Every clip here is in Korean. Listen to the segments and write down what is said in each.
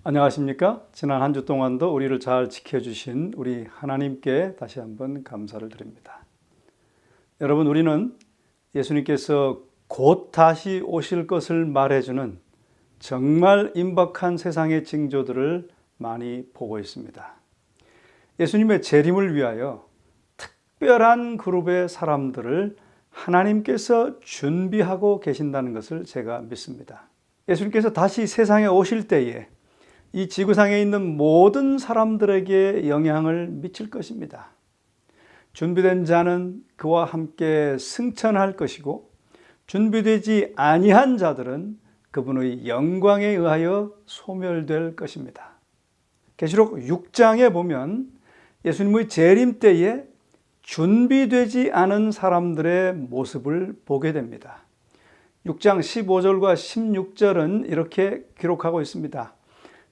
안녕하십니까? 지난 한 주 동안도 우리를 잘 지켜주신 우리 하나님께 다시 한번 감사를 드립니다. 여러분, 우리는 예수님께서 곧 다시 오실 것을 말해주는 정말 임박한 세상의 징조들을 많이 보고 있습니다. 예수님의 재림을 위하여 특별한 그룹의 사람들을 하나님께서 준비하고 계신다는 것을 제가 믿습니다. 예수님께서 다시 세상에 오실 때에 이 지구상에 있는 모든 사람들에게 영향을 미칠 것입니다. 준비된 자는 그와 함께 승천할 것이고, 준비되지 아니한 자들은 그분의 영광에 의하여 소멸될 것입니다. 계시록 6장에 보면 예수님의 재림 때에 준비되지 않은 사람들의 모습을 보게 됩니다. 6장 15절과 16절은 이렇게 기록하고 있습니다.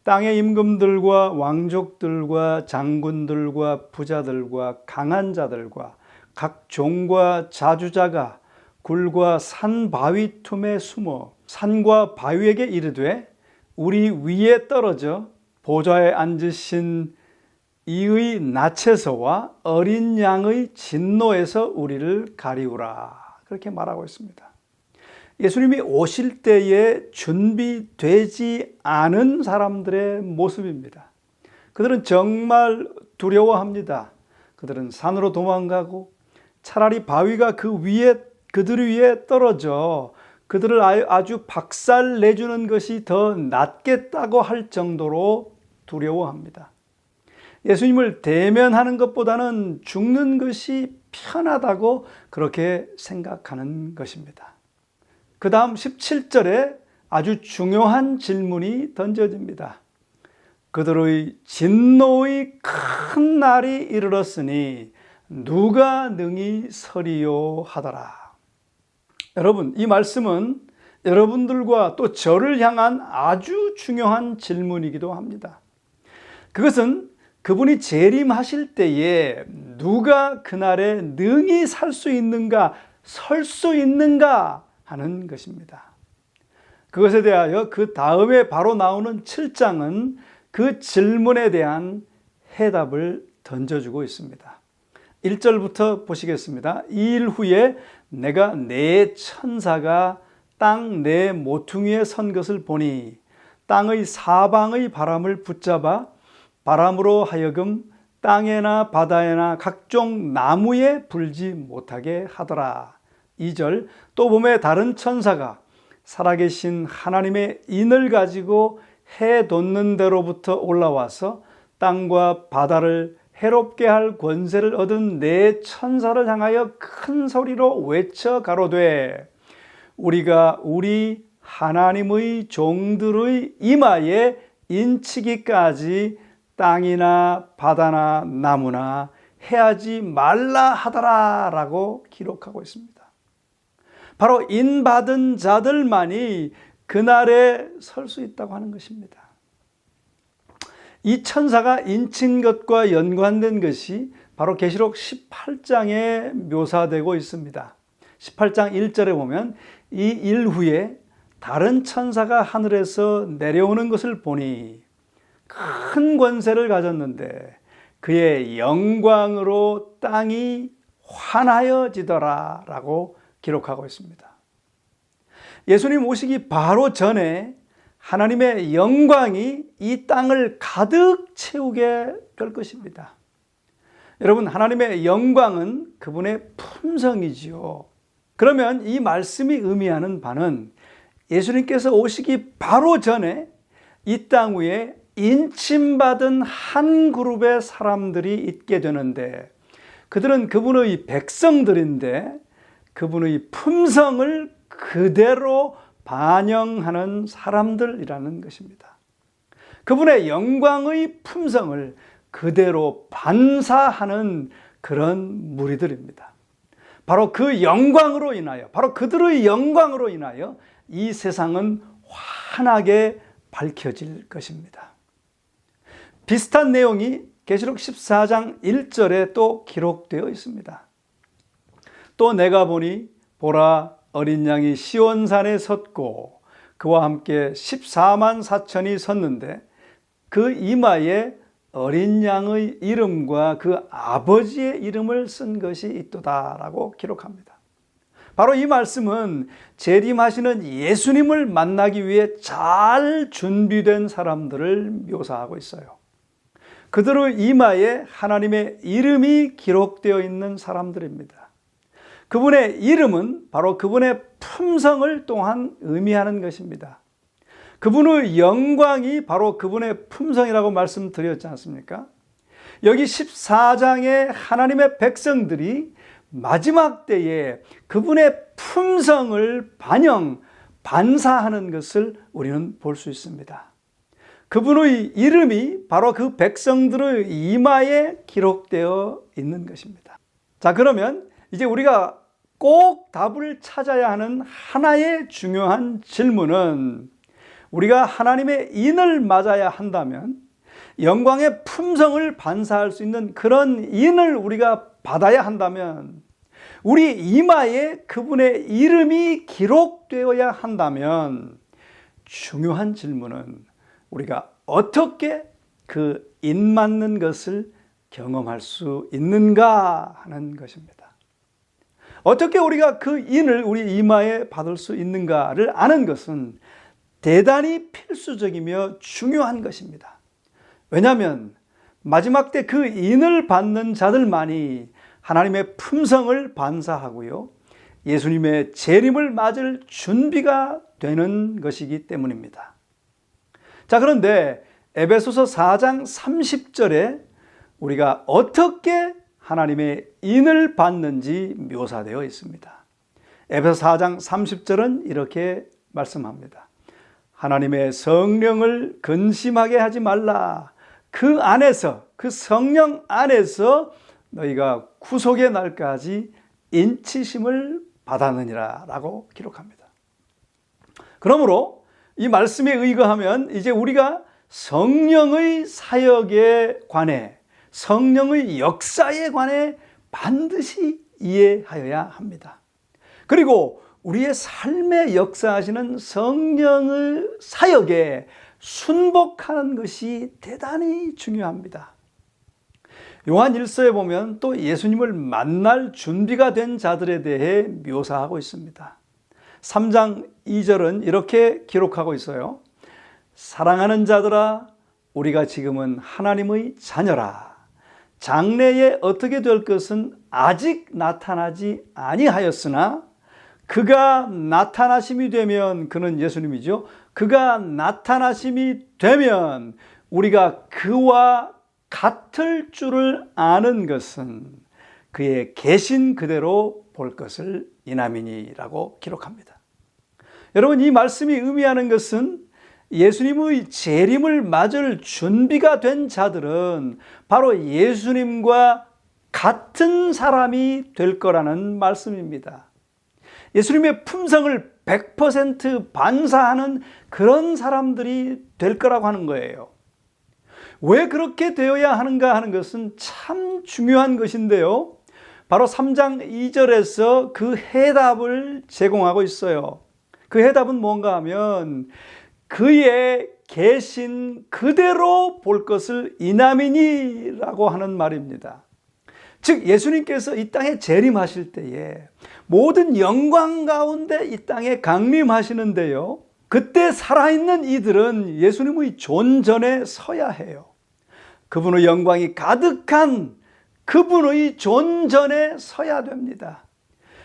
땅의 임금들과 왕족들과 장군들과 부자들과 강한 자들과 각 종과 자주자가 굴과 산 바위 틈에 숨어 산과 바위에게 이르되 우리 위에 떨어져 보좌에 앉으신 이의 낯에서와 어린 양의 진노에서 우리를 가리우라. 그렇게 말하고 있습니다. 예수님이 오실 때에 준비되지 않은 사람들의 모습입니다. 그들은 정말 두려워합니다. 그들은 산으로 도망가고 차라리 바위가 그들 위에 떨어져 그들을 아주 박살내주는 것이 더 낫겠다고 할 정도로 두려워합니다. 예수님을 대면하는 것보다는 죽는 것이 편하다고 그렇게 생각하는 것입니다. 그 다음 17절에 아주 중요한 질문이 던져집니다. 그들의 진노의 큰 날이 이르렀으니 누가 능히 서리요 하더라. 여러분, 이 말씀은 여러분들과 또 저를 향한 아주 중요한 질문이기도 합니다. 그것은 그분이 재림하실 때에 누가 그날에 능히 살 수 있는가, 설 수 있는가 하는 것입니다. 그것에 대하여 그 다음에 바로 나오는 7장은 그 질문에 대한 해답을 던져주고 있습니다. 1절부터 보시겠습니다. 이 일 후에 내가 네 천사가 땅 네 모퉁이에 선 것을 보니 땅의 사방의 바람을 붙잡아 바람으로 하여금 땅에나 바다에나 각종 나무에 불지 못하게 하더라. 2절 또 봄에 다른 천사가 살아계신 하나님의 인을 가지고 해 돋는 데로부터 올라와서 땅과 바다를 해롭게 할 권세를 얻은 네 천사를 향하여 큰 소리로 외쳐 가로되 우리가 우리 하나님의 종들의 이마에 인치기까지 땅이나 바다나 나무나 해하지 말라 하더라 라고 기록하고 있습니다. 바로 인받은 자들만이 그날에 설 수 있다고 하는 것입니다. 이 천사가 인친 것과 연관된 것이 바로 계시록 18장에 묘사되고 있습니다. 18장 1절에 보면 이 일 후에 다른 천사가 하늘에서 내려오는 것을 보니 큰 권세를 가졌는데 그의 영광으로 땅이 환하여지더라 라고 기록하고 있습니다. 예수님 오시기 바로 전에 하나님의 영광이 이 땅을 가득 채우게 될 것입니다. 여러분, 하나님의 영광은 그분의 품성이지요. 그러면 이 말씀이 의미하는 바는 예수님께서 오시기 바로 전에 이 땅 위에 인침받은 한 그룹의 사람들이 있게 되는데 그들은 그분의 백성들인데 그분의 품성을 그대로 반영하는 사람들이라는 것입니다. 그분의 영광의 품성을 그대로 반사하는 그런 무리들입니다. 바로 그 영광으로 인하여, 바로 그들의 영광으로 인하여 이 세상은 환하게 밝혀질 것입니다. 비슷한 내용이 계시록 14장 1절에 또 기록되어 있습니다. 또 내가 보니 보라 어린 양이 시온산에 섰고 그와 함께 14만 4천이 섰는데 그 이마에 어린 양의 이름과 그 아버지의 이름을 쓴 것이 있도다라고 기록합니다. 바로 이 말씀은 재림하시는 예수님을 만나기 위해 잘 준비된 사람들을 묘사하고 있어요. 그들의 이마에 하나님의 이름이 기록되어 있는 사람들입니다. 그분의 이름은 바로 그분의 품성을 또한 의미하는 것입니다. 그분의 영광이 바로 그분의 품성이라고 말씀드렸지 않습니까? 여기 14장에 하나님의 백성들이 마지막 때에 그분의 품성을 반사하는 것을 우리는 볼 수 있습니다. 그분의 이름이 바로 그 백성들의 이마에 기록되어 있는 것입니다. 자, 그러면 이제 우리가 꼭 답을 찾아야 하는 하나의 중요한 질문은, 우리가 하나님의 인을 맞아야 한다면, 영광의 품성을 반사할 수 있는 그런 인을 우리가 받아야 한다면, 우리 이마에 그분의 이름이 기록되어야 한다면, 중요한 질문은 우리가 어떻게 그 인 맞는 것을 경험할 수 있는가 하는 것입니다. 어떻게 우리가 그 인을 우리 이마에 받을 수 있는가를 아는 것은 대단히 필수적이며 중요한 것입니다. 왜냐하면 마지막 때 그 인을 받는 자들만이 하나님의 품성을 반사하고요, 예수님의 재림을 맞을 준비가 되는 것이기 때문입니다. 자, 그런데 에베소서 4장 30절에 우리가 어떻게 하나님의 인을 받는지 묘사되어 있습니다. 에베소서 4장 30절은 이렇게 말씀합니다. 하나님의 성령을 근심하게 하지 말라. 그 안에서, 그 성령 안에서 너희가 구속의 날까지 인치심을 받았느니라 라고 기록합니다. 그러므로 이 말씀에 의거하면 이제 우리가 성령의 사역에 관해, 성령의 역사에 관해 반드시 이해하여야 합니다. 그리고 우리의 삶에 역사하시는 성령의 사역에 순복하는 것이 대단히 중요합니다. 요한 1서에 보면 또 예수님을 만날 준비가 된 자들에 대해 묘사하고 있습니다. 3장 2절은 이렇게 기록하고 있어요. 사랑하는 자들아, 우리가 지금은 하나님의 자녀라. 장래에 어떻게 될 것은 아직 나타나지 아니하였으나 그가 나타나심이 되면, 그는 예수님이죠. 그가 나타나심이 되면 우리가 그와 같을 줄을 아는 것은 그의 계신 그대로 볼 것을 이남이니라고 기록합니다. 여러분, 이 말씀이 의미하는 것은 예수님의 재림을 맞을 준비가 된 자들은 바로 예수님과 같은 사람이 될 거라는 말씀입니다. 예수님의 품성을 100% 반사하는 그런 사람들이 될 거라고 하는 거예요. 왜 그렇게 되어야 하는가 하는 것은 참 중요한 것인데요. 바로 3장 2절에서 그 해답을 제공하고 있어요. 그 해답은 뭔가 하면 그의 계신 그대로 볼 것을 이남이니라고 하는 말입니다. 즉 예수님께서 이 땅에 재림하실 때에 모든 영광 가운데 이 땅에 강림하시는데요, 그때 살아있는 이들은 예수님의 존전에 서야 해요. 그분의 영광이 가득한 그분의 존전에 서야 됩니다.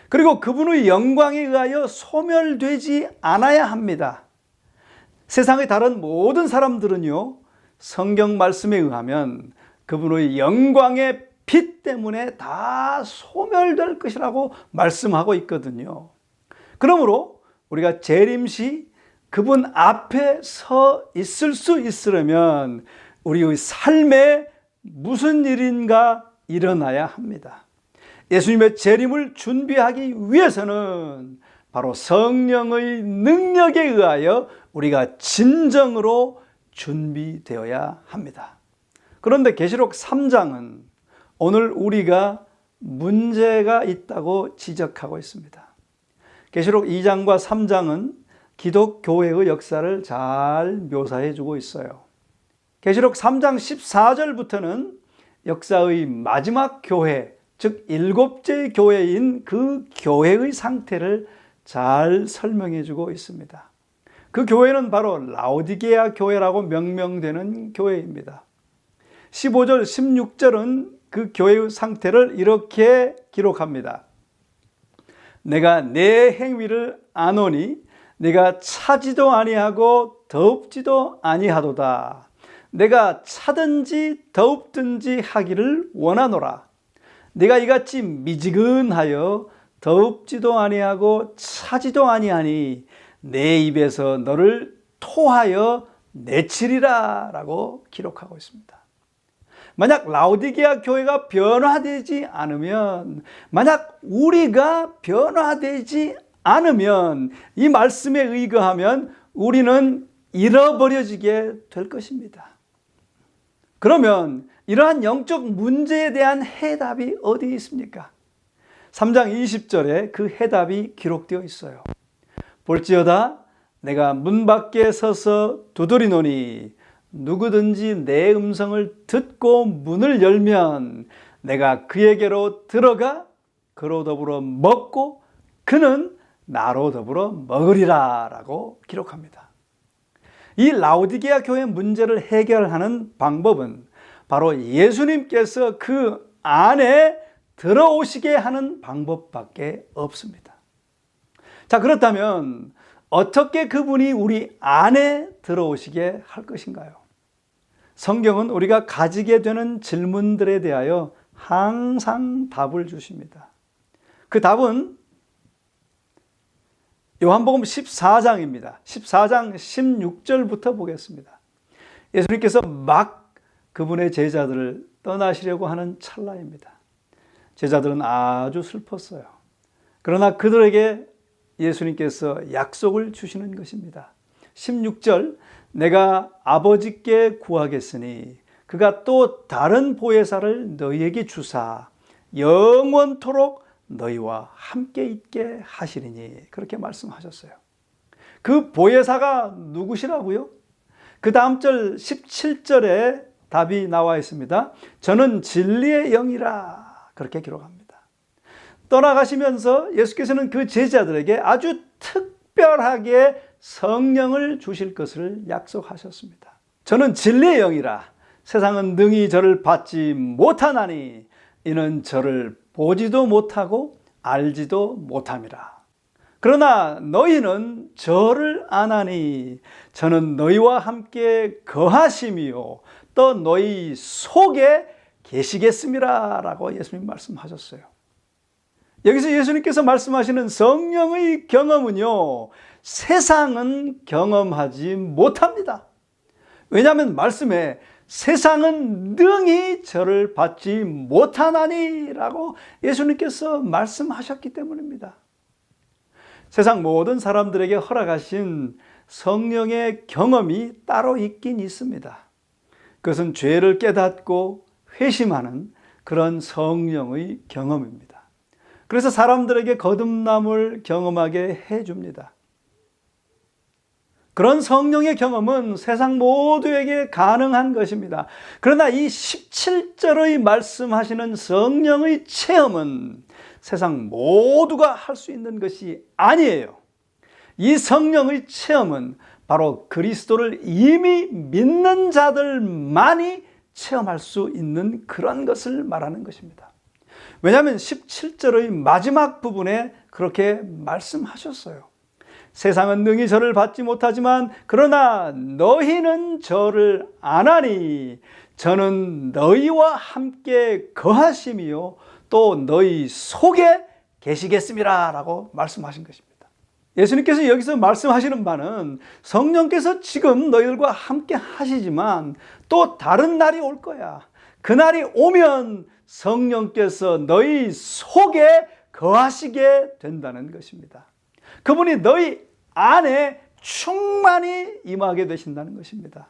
그리고 그분의 영광에 의하여 소멸되지 않아야 합니다. 세상의 다른 모든 사람들은요, 성경 말씀에 의하면 그분의 영광의 빛 때문에 다 소멸될 것이라고 말씀하고 있거든요. 그러므로 우리가 재림시 그분 앞에 서 있을 수 있으려면 우리의 삶에 무슨 일인가 일어나야 합니다. 예수님의 재림을 준비하기 위해서는 바로 성령의 능력에 의하여 우리가 진정으로 준비되어야 합니다. 그런데 계시록 3장은 오늘 우리가 문제가 있다고 지적하고 있습니다. 계시록 2장과 3장은 기독교회의 역사를 잘 묘사해 주고 있어요. 계시록 3장 14절부터는 역사의 마지막 교회, 즉 7째 교회인 그 교회의 상태를 잘 설명해 주고 있습니다. 그 교회는 바로 라오디게아 교회라고 명명되는 교회입니다. 15절, 16절은 그 교회의 상태를 이렇게 기록합니다. 내가 내 행위를 아노니 내가 차지도 아니하고 더웁지도 아니하도다. 내가 차든지 더웁든지 하기를 원하노라. 내가 이같이 미지근하여 더웁지도 아니하고 차지도 아니하니 내 입에서 너를 토하여 내치리라 라고 기록하고 있습니다. 만약 라오디게아 교회가 변화되지 않으면, 만약 우리가 변화되지 않으면, 이 말씀에 의거하면 우리는 잃어버려지게 될 것입니다. 그러면 이러한 영적 문제에 대한 해답이 어디 있습니까? 3장 20절에 그 해답이 기록되어 있어요. 볼지어다 내가 문 밖에 서서 두드리노니 누구든지 내 음성을 듣고 문을 열면 내가 그에게로 들어가 그로 더불어 먹고 그는 나로 더불어 먹으리라 라고 기록합니다. 이 라오디게아 교회 문제를 해결하는 방법은 바로 예수님께서 그 안에 들어오시게 하는 방법밖에 없습니다. 자, 그렇다면 어떻게 그분이 우리 안에 들어오시게 할 것인가요? 성경은 우리가 가지게 되는 질문들에 대하여 항상 답을 주십니다. 그 답은 요한복음 14장입니다. 14장 16절부터 보겠습니다. 예수님께서 막 그분의 제자들을 떠나시려고 하는 찰나입니다. 제자들은 아주 슬펐어요. 그러나 그들에게 예수님께서 약속을 주시는 것입니다. 16절, 내가 아버지께 구하겠으니 그가 또 다른 보혜사를 너희에게 주사 영원토록 너희와 함께 있게 하시리니, 그렇게 말씀하셨어요. 그 보혜사가 누구시라고요? 그 다음 절 17절에 답이 나와 있습니다. 저는 진리의 영이라, 그렇게 기록합니다. 떠나가시면서 예수께서는 그 제자들에게 아주 특별하게 성령을 주실 것을 약속하셨습니다. 저는 진리의 영이라, 세상은 능히 저를 받지 못하나니 이는 저를 보지도 못하고 알지도 못함이라. 그러나 너희는 저를 아나니 저는 너희와 함께 거하심이요 또 너희 속에 계시겠음이라 라고 예수님 말씀하셨어요. 여기서 예수님께서 말씀하시는 성령의 경험은요, 세상은 경험하지 못합니다. 왜냐하면 말씀에 세상은 능히 저를 받지 못하나니 라고 예수님께서 말씀하셨기 때문입니다. 세상 모든 사람들에게 허락하신 성령의 경험이 따로 있긴 있습니다. 그것은 죄를 깨닫고 회심하는 그런 성령의 경험입니다. 그래서 사람들에게 거듭남을 경험하게 해줍니다. 그런 성령의 경험은 세상 모두에게 가능한 것입니다. 그러나 이 17절의 말씀하시는 성령의 체험은 세상 모두가 할 수 있는 것이 아니에요. 이 성령의 체험은 바로 그리스도를 이미 믿는 자들만이 체험할 수 있는 그런 것을 말하는 것입니다. 왜냐하면 17절의 마지막 부분에 그렇게 말씀하셨어요. 세상은 능히 저를 받지 못하지만 그러나 너희는 저를 아나니 저는 너희와 함께 거하심이요 또 너희 속에 계시겠음이라 라고 말씀하신 것입니다. 예수님께서 여기서 말씀하시는 바는 성령께서 지금 너희들과 함께 하시지만 또 다른 날이 올 거야. 그 날이 오면 성령께서 너희 속에 거하시게 된다는 것입니다. 그분이 너희 안에 충만히 임하게 되신다는 것입니다.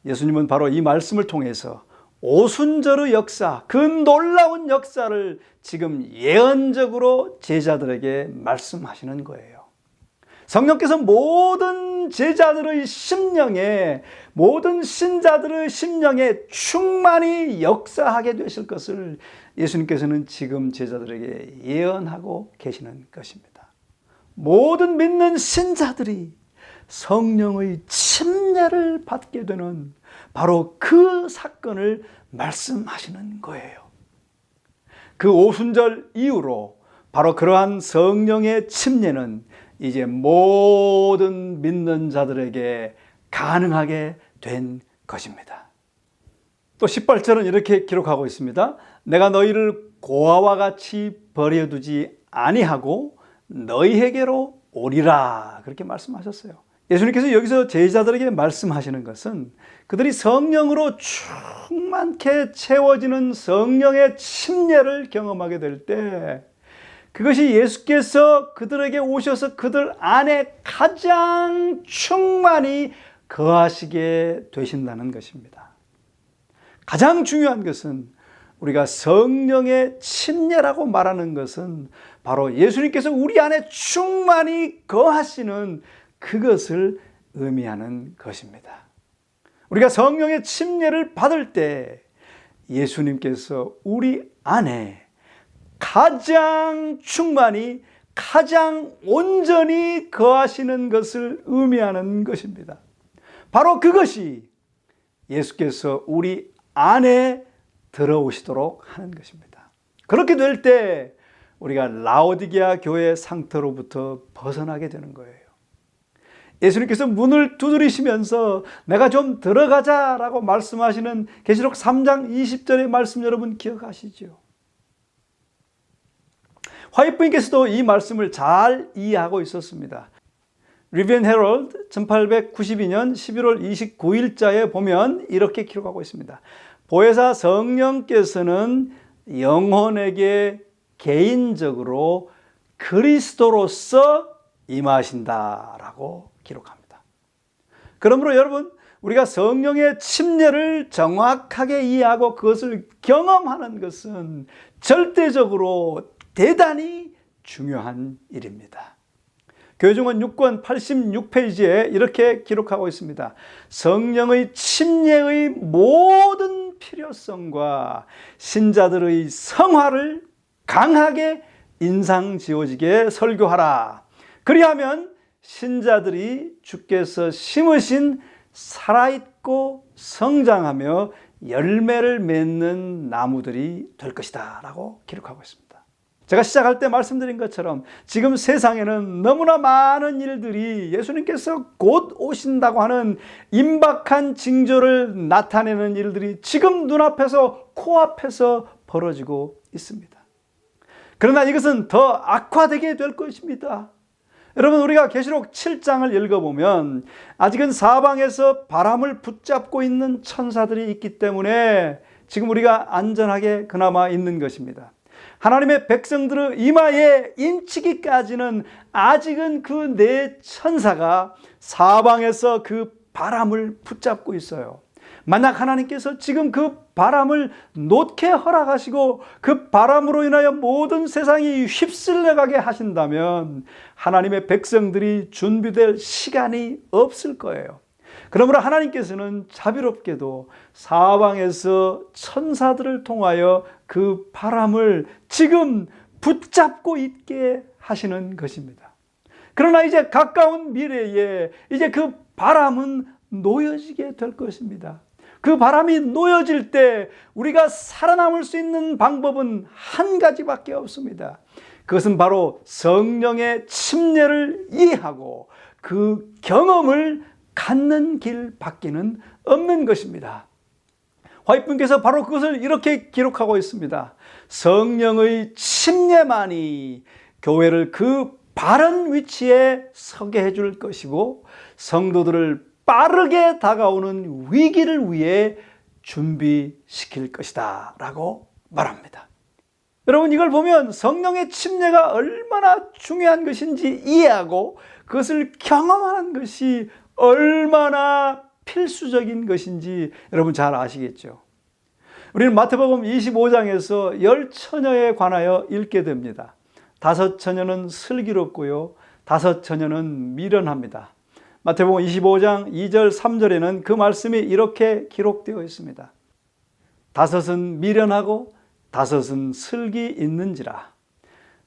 예수님은 바로 이 말씀을 통해서 오순절의 역사, 그 놀라운 역사를 지금 예언적으로 제자들에게 말씀하시는 거예요. 성령께서 모든 제자들의 심령에, 모든 신자들의 심령에 충만히 역사하게 되실 것을 예수님께서는 지금 제자들에게 예언하고 계시는 것입니다. 모든 믿는 신자들이 성령의 침례를 받게 되는 바로 그 사건을 말씀하시는 거예요. 그 오순절 이후로 바로 그러한 성령의 침례는 이제 모든 믿는 자들에게 가능하게 된 것입니다. 또 18절은 이렇게 기록하고 있습니다. 내가 너희를 고아와 같이 버려두지 아니하고 너희에게로 오리라. 그렇게 말씀하셨어요. 예수님께서 여기서 제자들에게 말씀하시는 것은 그들이 성령으로 충만케 채워지는 성령의 침례를 경험하게 될 때 그것이 예수께서 그들에게 오셔서 그들 안에 가장 충만히 거하시게 되신다는 것입니다. 가장 중요한 것은 우리가 성령의 침례라고 말하는 것은 바로 예수님께서 우리 안에 충만히 거하시는 그것을 의미하는 것입니다. 우리가 성령의 침례를 받을 때 예수님께서 우리 안에 가장 충만히, 가장 온전히 거하시는 것을 의미하는 것입니다. 바로 그것이 예수께서 우리 안에 들어오시도록 하는 것입니다. 그렇게 될 때 우리가 라오디게아 교회 상태로부터 벗어나게 되는 거예요. 예수님께서 문을 두드리시면서 내가 좀 들어가자라고 말씀하시는 계시록 3장 20절의 말씀 여러분 기억하시죠? 화이트부인께서도 이 말씀을 잘 이해하고 있었습니다. 리비언 헤럴드 1892년 11월 29일자에 보면 이렇게 기록하고 있습니다. 보혜사 성령께서는 영혼에게 개인적으로 그리스도로서 임하신다라고 기록합니다. 그러므로 여러분, 우리가 성령의 침례를 정확하게 이해하고 그것을 경험하는 것은 절대적으로 대단히 중요한 일입니다. 교회종은 6권 86페이지에 이렇게 기록하고 있습니다. 성령의 침례의 모든 필요성과 신자들의 성화를 강하게 인상 지어지게 설교하라. 그리하면 신자들이 주께서 심으신 살아있고 성장하며 열매를 맺는 나무들이 될 것이다 라고 기록하고 있습니다. 제가 시작할 때 말씀드린 것처럼 지금 세상에는 너무나 많은 일들이 예수님께서 곧 오신다고 하는 임박한 징조를 나타내는 일들이 지금 눈앞에서 코앞에서 벌어지고 있습니다. 그러나 이것은 더 악화되게 될 것입니다. 여러분, 우리가 계시록 7장을 읽어보면 아직은 사방에서 바람을 붙잡고 있는 천사들이 있기 때문에 지금 우리가 안전하게 그나마 있는 것입니다. 하나님의 백성들의 이마에 인치기까지는 아직은 그 네 천사가 사방에서 그 바람을 붙잡고 있어요. 만약 하나님께서 지금 그 바람을 놓게 허락하시고 그 바람으로 인하여 모든 세상이 휩쓸려가게 하신다면 하나님의 백성들이 준비될 시간이 없을 거예요. 그러므로 하나님께서는 자비롭게도 사방에서 천사들을 통하여 그 바람을 지금 붙잡고 있게 하시는 것입니다. 그러나 이제 가까운 미래에 이제 그 바람은 놓여지게 될 것입니다. 그 바람이 놓여질 때 우리가 살아남을 수 있는 방법은 한 가지밖에 없습니다. 그것은 바로 성령의 침례를 이해하고 그 경험을 갖는 길밖에는 없는 것입니다. 화이트분께서 바로 그것을 이렇게 기록하고 있습니다. 성령의 침례만이 교회를 그 바른 위치에 서게 해줄 것이고 성도들을 빠르게 다가오는 위기를 위해 준비시킬 것이다 라고 말합니다. 여러분, 이걸 보면 성령의 침례가 얼마나 중요한 것인지 이해하고 그것을 경험하는 것이 얼마나 필수적인 것인지 여러분 잘 아시겠죠? 우리는 마태복음 25장에서 10처녀에 관하여 읽게 됩니다. 5처녀는 슬기롭고요, 다섯 처녀는 미련합니다. 마태복음 25장 2절 3절에는 그 말씀이 이렇게 기록되어 있습니다. 다섯은 미련하고 다섯은 슬기 있는지라.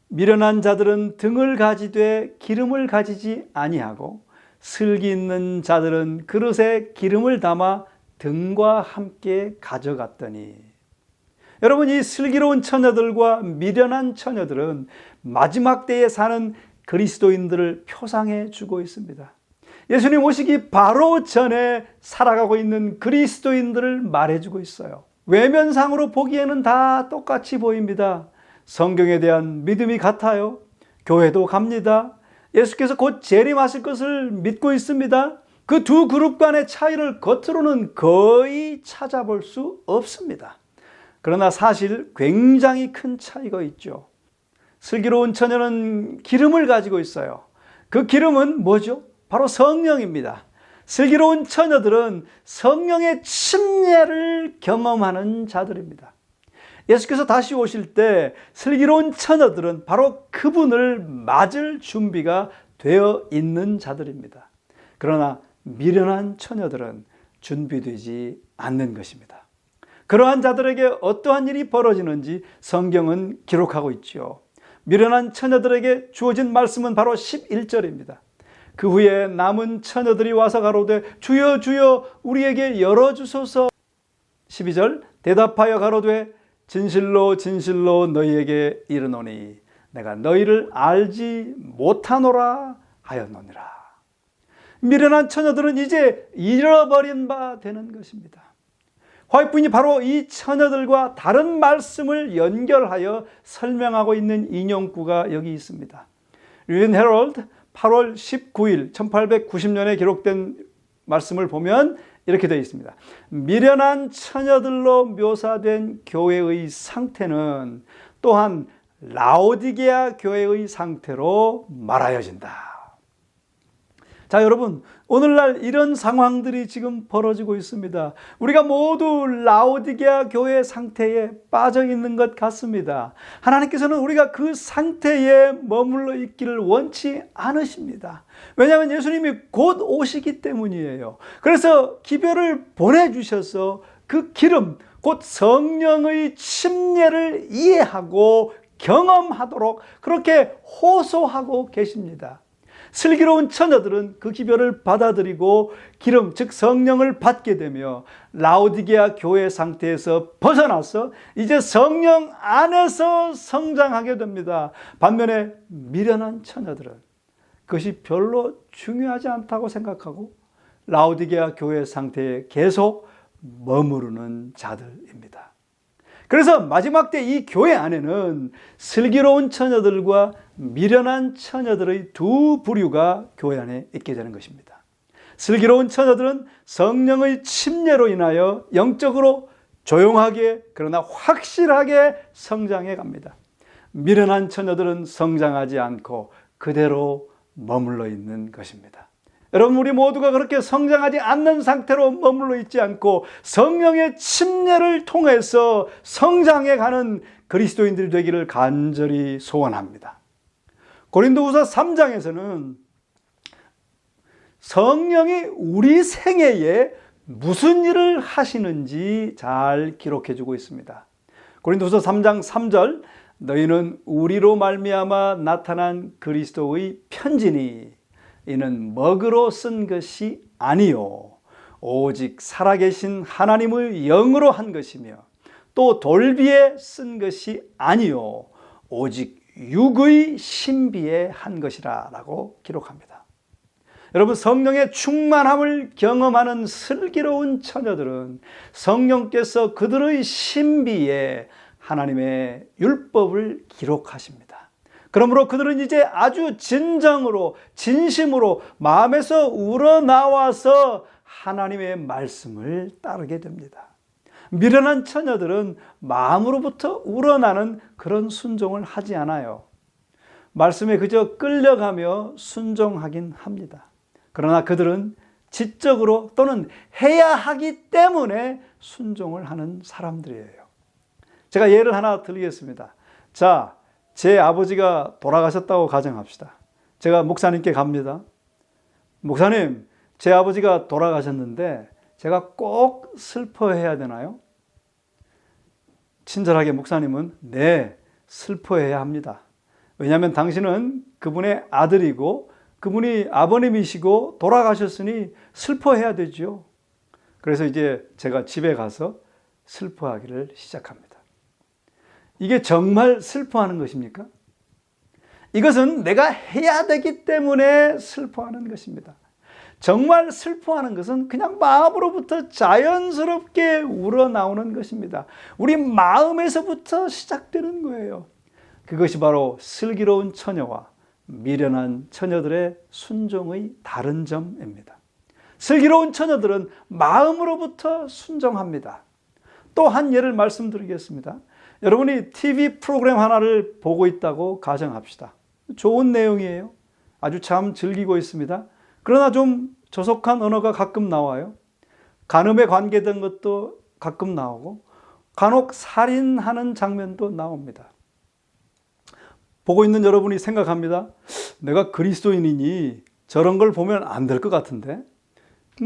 미련한 자들은 등을 가지되 기름을 가지지 아니하고 슬기 있는 자들은 그릇에 기름을 담아 등과 함께 가져갔더니. 여러분, 이 슬기로운 처녀들과 미련한 처녀들은 마지막 때에 사는 그리스도인들을 표상해 주고 있습니다. 예수님 오시기 바로 전에 살아가고 있는 그리스도인들을 말해주고 있어요. 외면상으로 보기에는 다 똑같이 보입니다. 성경에 대한 믿음이 같아요. 교회도 갑니다. 예수께서 곧 재림하실 것을 믿고 있습니다. 그 두 그룹 간의 차이를 겉으로는 거의 찾아볼 수 없습니다. 그러나 사실 굉장히 큰 차이가 있죠. 슬기로운 처녀는 기름을 가지고 있어요. 그 기름은 뭐죠? 바로 성령입니다. 슬기로운 처녀들은 성령의 침례를 경험하는 자들입니다. 예수께서 다시 오실 때 슬기로운 처녀들은 바로 그분을 맞을 준비가 되어 있는 자들입니다. 그러나 미련한 처녀들은 준비되지 않는 것입니다. 그러한 자들에게 어떠한 일이 벌어지는지 성경은 기록하고 있죠. 미련한 처녀들에게 주어진 말씀은 바로 11절입니다. 그 후에 남은 처녀들이 와서 가로되 주여 주여 우리에게 열어주소서. 12절 대답하여 가로되 진실로 진실로 너희에게 이르노니 내가 너희를 알지 못하노라 하였노니라. 미련한 처녀들은 이제 잃어버린 바 되는 것입니다. 화이트인이 바로 이 처녀들과 다른 말씀을 연결하여 설명하고 있는 인용구가 여기 있습니다. 리빈 헤럴드 8월 19일 1890년에 기록된 말씀을 보면 이렇게 되어 있습니다. 미련한 처녀들로 묘사된 교회의 상태는 또한 라오디게아 교회의 상태로 말하여진다. 자, 여러분, 오늘날 이런 상황들이 지금 벌어지고 있습니다. 우리가 모두 라오디게아 교회 상태에 빠져 있는 것 같습니다. 하나님께서는 우리가 그 상태에 머물러 있기를 원치 않으십니다. 왜냐하면 예수님이 곧 오시기 때문이에요. 그래서 기별을 보내주셔서 그 기름, 곧 성령의 침례를 이해하고 경험하도록 그렇게 호소하고 계십니다. 슬기로운 처녀들은 그 기별을 받아들이고 기름, 즉 성령을 받게 되며 라오디게아 교회 상태에서 벗어나서 이제 성령 안에서 성장하게 됩니다. 반면에 미련한 처녀들은 그것이 별로 중요하지 않다고 생각하고 라오디게아 교회 상태에 계속 머무르는 자들입니다. 그래서 마지막 때 이 교회 안에는 슬기로운 처녀들과 미련한 처녀들의 두 부류가 교회 안에 있게 되는 것입니다. 슬기로운 처녀들은 성령의 침례로 인하여 영적으로 조용하게 그러나 확실하게 성장해 갑니다. 미련한 처녀들은 성장하지 않고 그대로 머물러 있는 것입니다. 여러분, 우리 모두가 그렇게 성장하지 않는 상태로 머물러 있지 않고 성령의 침례를 통해서 성장해 가는 그리스도인들이 되기를 간절히 소원합니다. 고린도후서 3장에서는 성령이 우리 생애에 무슨 일을 하시는지 잘 기록해 주고 있습니다. 고린도후서 3장 3절 너희는 우리로 말미암아 나타난 그리스도의 편지니 이는 먹으로 쓴 것이 아니요 오직 살아계신 하나님의 영으로 한 것이며 또 돌비에 쓴 것이 아니요 오직 육의 신비에 한 것이라 라고 기록합니다. 여러분, 성령의 충만함을 경험하는 슬기로운 처녀들은 성령께서 그들의 신비에 하나님의 율법을 기록하십니다. 그러므로 그들은 이제 아주 진정으로 진심으로 마음에서 우러나와서 하나님의 말씀을 따르게 됩니다. 미련한 처녀들은 마음으로부터 우러나는 그런 순종을 하지 않아요. 말씀에 그저 끌려가며 순종하긴 합니다. 그러나 그들은 지적으로 또는 해야 하기 때문에 순종을 하는 사람들이에요. 제가 예를 하나 드리겠습니다. 자, 제 아버지가 돌아가셨다고 가정합시다. 제가 목사님께 갑니다. 목사님, 제 아버지가 돌아가셨는데 제가 꼭 슬퍼해야 되나요? 친절하게 목사님은 네, 슬퍼해야 합니다. 왜냐하면 당신은 그분의 아들이고 그분이 아버님이시고 돌아가셨으니 슬퍼해야 되죠. 그래서 이제 제가 집에 가서 슬퍼하기를 시작합니다. 이게 정말 슬퍼하는 것입니까? 이것은 내가 해야 되기 때문에 슬퍼하는 것입니다. 정말 슬퍼하는 것은 그냥 마음으로부터 자연스럽게 우러나오는 것입니다. 우리 마음에서부터 시작되는 거예요. 그것이 바로 슬기로운 처녀와 미련한 처녀들의 순종의 다른 점입니다. 슬기로운 처녀들은 마음으로부터 순종합니다. 또 한 예를 말씀드리겠습니다. 여러분이 TV 프로그램 하나를 보고 있다고 가정합시다. 좋은 내용이에요. 아주 참 즐기고 있습니다. 그러나 좀 저속한 언어가 가끔 나와요. 간음에 관계된 것도 가끔 나오고 간혹 살인하는 장면도 나옵니다. 보고 있는 여러분이 생각합니다. 내가 그리스도인이니 저런 걸 보면 안 될 것 같은데.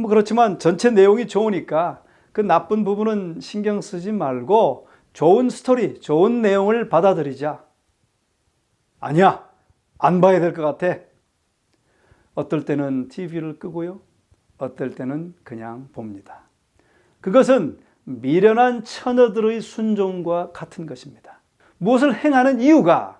그렇지만 전체 내용이 좋으니까 그 나쁜 부분은 신경 쓰지 말고 좋은 스토리, 좋은 내용을 받아들이자. 아니야, 안 봐야 될 것 같아. 어떨 때는 TV를 끄고요. 어떨 때는 그냥 봅니다. 그것은 미련한 처녀들의 순종과 같은 것입니다. 무엇을 행하는 이유가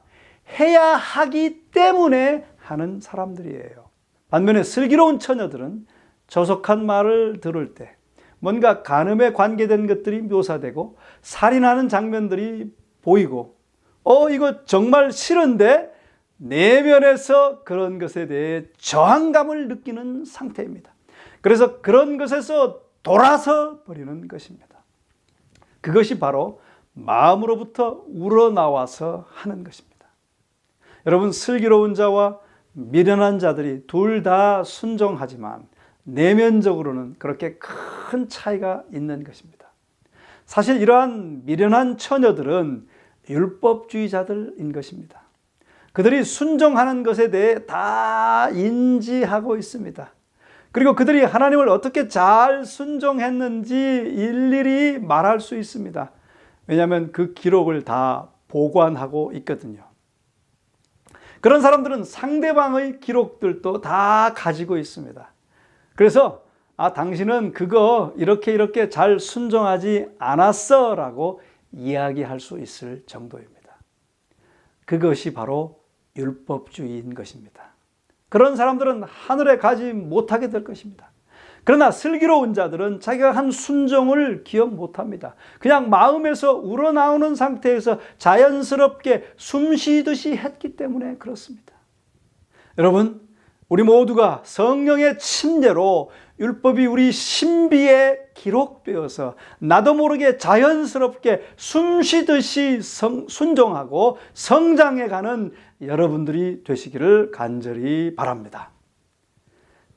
해야 하기 때문에 하는 사람들이에요. 반면에 슬기로운 처녀들은 저속한 말을 들을 때 뭔가 간음에 관계된 것들이 묘사되고 살인하는 장면들이 보이고 이거 정말 싫은데 내면에서 그런 것에 대해 저항감을 느끼는 상태입니다. 그래서 그런 것에서 돌아서 버리는 것입니다. 그것이 바로 마음으로부터 우러나와서 하는 것입니다. 여러분, 슬기로운 자와 미련한 자들이 둘 다 순종하지만 내면적으로는 그렇게 큰 차이가 있는 것입니다. 사실 이러한 미련한 처녀들은 율법주의자들인 것입니다. 그들이 순종하는 것에 대해 다 인지하고 있습니다. 그리고 그들이 하나님을 어떻게 잘 순종했는지 일일이 말할 수 있습니다. 왜냐하면 그 기록을 다 보관하고 있거든요. 그런 사람들은 상대방의 기록들도 다 가지고 있습니다. 그래서 당신은 그거 이렇게 잘 순종하지 않았어 라고 이야기할 수 있을 정도입니다. 그것이 바로 율법주의인 것입니다. 그런 사람들은 하늘에 가지 못하게 될 것입니다. 그러나 슬기로운 자들은 자기가 한 순종을 기억 못합니다. 그냥 마음에서 우러나오는 상태에서 자연스럽게 숨쉬듯이 했기 때문에 그렇습니다. 여러분, 우리 모두가 성령의 침례로 율법이 우리 신비에 기록되어서 나도 모르게 자연스럽게 숨쉬듯이 순종하고 성장해가는 여러분들이 되시기를 간절히 바랍니다.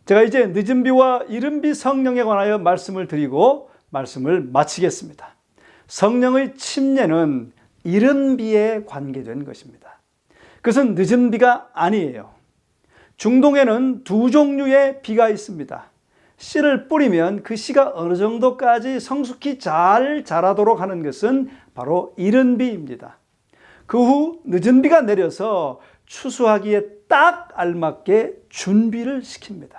제가 이제 늦은 비와 이른 비 성령에 관하여 말씀을 드리고 말씀을 마치겠습니다. 성령의 침례는 이른 비에 관계된 것입니다. 그것은 늦은 비가 아니에요. 중동에는 두 종류의 비가 있습니다. 씨를 뿌리면 그 씨가 어느 정도까지 성숙히 잘 자라도록 하는 것은 바로 이른 비입니다. 그 후 늦은 비가 내려서 추수하기에 딱 알맞게 준비를 시킵니다.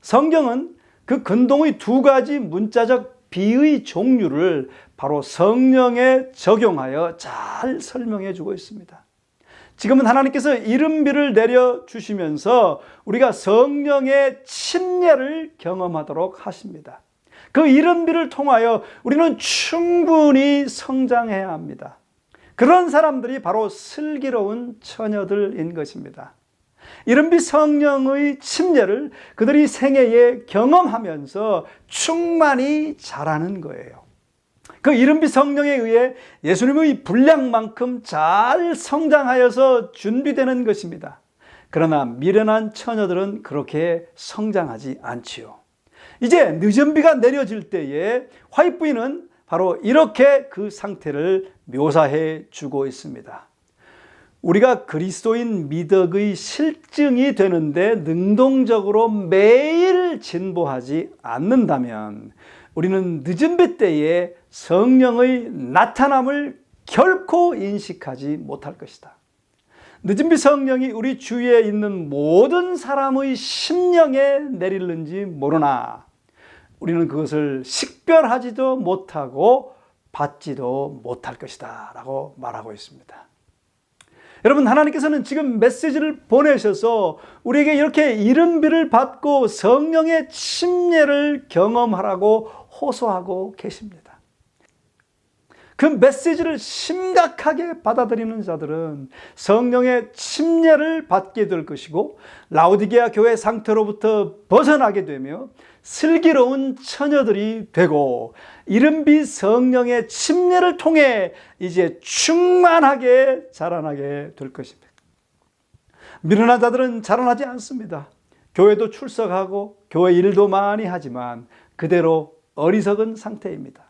성경은 그 근동의 두 가지 문자적 비의 종류를 바로 성령에 적용하여 잘 설명해 주고 있습니다. 지금은 하나님께서 이른 비를 내려주시면서 우리가 성령의 침례를 경험하도록 하십니다. 그 이른 비를 통하여 우리는 충분히 성장해야 합니다. 그런 사람들이 바로 슬기로운 처녀들인 것입니다. 이른 비 성령의 침례를 그들이 생애에 경험하면서 충만히 자라는 거예요. 그 이른 비 성령에 의해 예수님의 분량만큼 잘 성장하여서 준비되는 것입니다. 그러나 미련한 처녀들은 그렇게 성장하지 않지요. 이제 늦은 비가 내려질 때에 화이트부인은 바로 이렇게 그 상태를 묘사해 주고 있습니다. 우리가 그리스도인 미덕의 실증이 되는데 능동적으로 매일 진보하지 않는다면 우리는 늦은 배 때에 성령의 나타남을 결코 인식하지 못할 것이다. 늦은 비 성령이 우리 주위에 있는 모든 사람의 심령에 내릴는지 모르나 우리는 그것을 식별하지도 못하고 받지도 못할 것이다 라고 말하고 있습니다. 여러분, 하나님께서는 지금 메시지를 보내셔서 우리에게 이렇게 이른비를 받고 성령의 침례를 경험하라고 호소하고 계십니다. 그 메시지를 심각하게 받아들이는 자들은 성령의 침례를 받게 될 것이고 라오디게아 교회 상태로부터 벗어나게 되며 슬기로운 처녀들이 되고 이른비 성령의 침례를 통해 이제 충만하게 자라나게 될 것입니다. 미련한 자들은 자라나지 않습니다. 교회도 출석하고 교회 일도 많이 하지만 그대로 어리석은 상태입니다.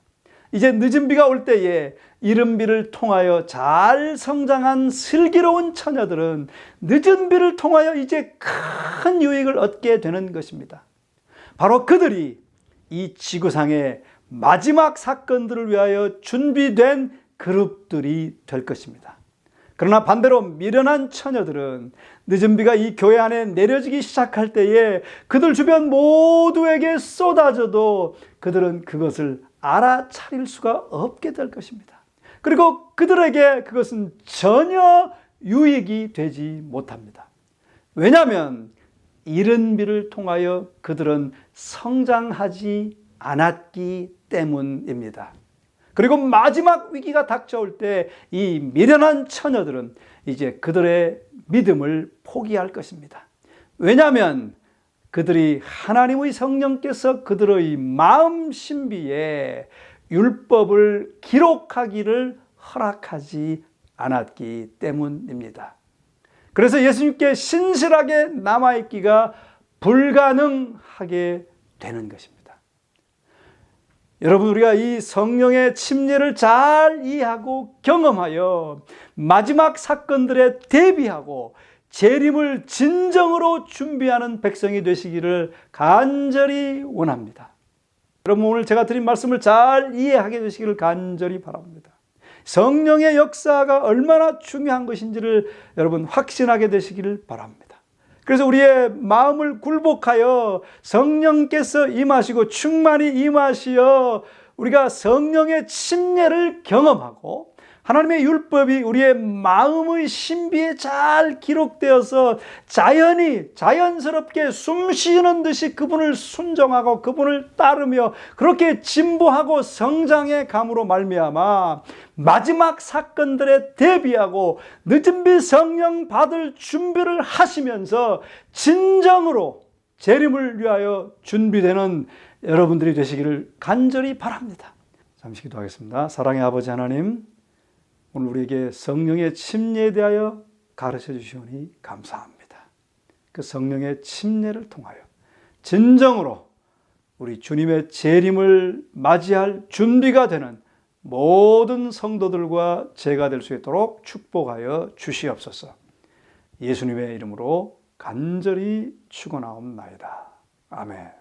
이제 늦은 비가 올 때에 이른 비를 통하여 잘 성장한 슬기로운 처녀들은 늦은 비를 통하여 이제 큰 유익을 얻게 되는 것입니다. 바로 그들이 이 지구상의 마지막 사건들을 위하여 준비된 그룹들이 될 것입니다. 그러나 반대로 미련한 처녀들은 늦은 비가 이 교회 안에 내려지기 시작할 때에 그들 주변 모두에게 쏟아져도 그들은 그것을 알아차릴 수가 없게 될 것입니다. 그리고 그들에게 그것은 전혀 유익이 되지 못합니다. 왜냐하면 이른 비를 통하여 그들은 성장하지 않았기 때문입니다. 그리고 마지막 위기가 닥쳐올 때 이 미련한 처녀들은 이제 그들의 믿음을 포기할 것입니다. 왜냐하면 그들이 하나님의 성령께서 그들의 마음 신비에 율법을 기록하기를 허락하지 않았기 때문입니다. 그래서 예수님께 신실하게 남아있기가 불가능하게 되는 것입니다. 여러분, 우리가 이 성령의 침례를 잘 이해하고 경험하여 마지막 사건들에 대비하고 재림을 진정으로 준비하는 백성이 되시기를 간절히 원합니다. 여러분, 오늘 제가 드린 말씀을 잘 이해하게 되시기를 간절히 바랍니다. 성령의 역사가 얼마나 중요한 것인지를 여러분 확신하게 되시기를 바랍니다. 그래서 우리의 마음을 굴복하여 성령께서 임하시고 충만히 임하시어 우리가 성령의 침례를 경험하고 하나님의 율법이 우리의 마음의 신비에 잘 기록되어서 자연스럽게 숨 쉬는 듯이 그분을 순종하고 그분을 따르며 그렇게 진보하고 성장해 감으로 말미암아 마지막 사건들에 대비하고 늦은 비 성령 받을 준비를 하시면서 진정으로 재림을 위하여 준비되는 여러분들이 되시기를 간절히 바랍니다. 잠시 기도하겠습니다. 사랑의 아버지 하나님, 오늘 우리에게 성령의 침례에 대하여 가르쳐 주시오니 감사합니다. 그 성령의 침례를 통하여 진정으로 우리 주님의 재림을 맞이할 준비가 되는 모든 성도들과 제가 될 수 있도록 축복하여 주시옵소서. 예수님의 이름으로 간절히 축원하옵나이다. 아멘.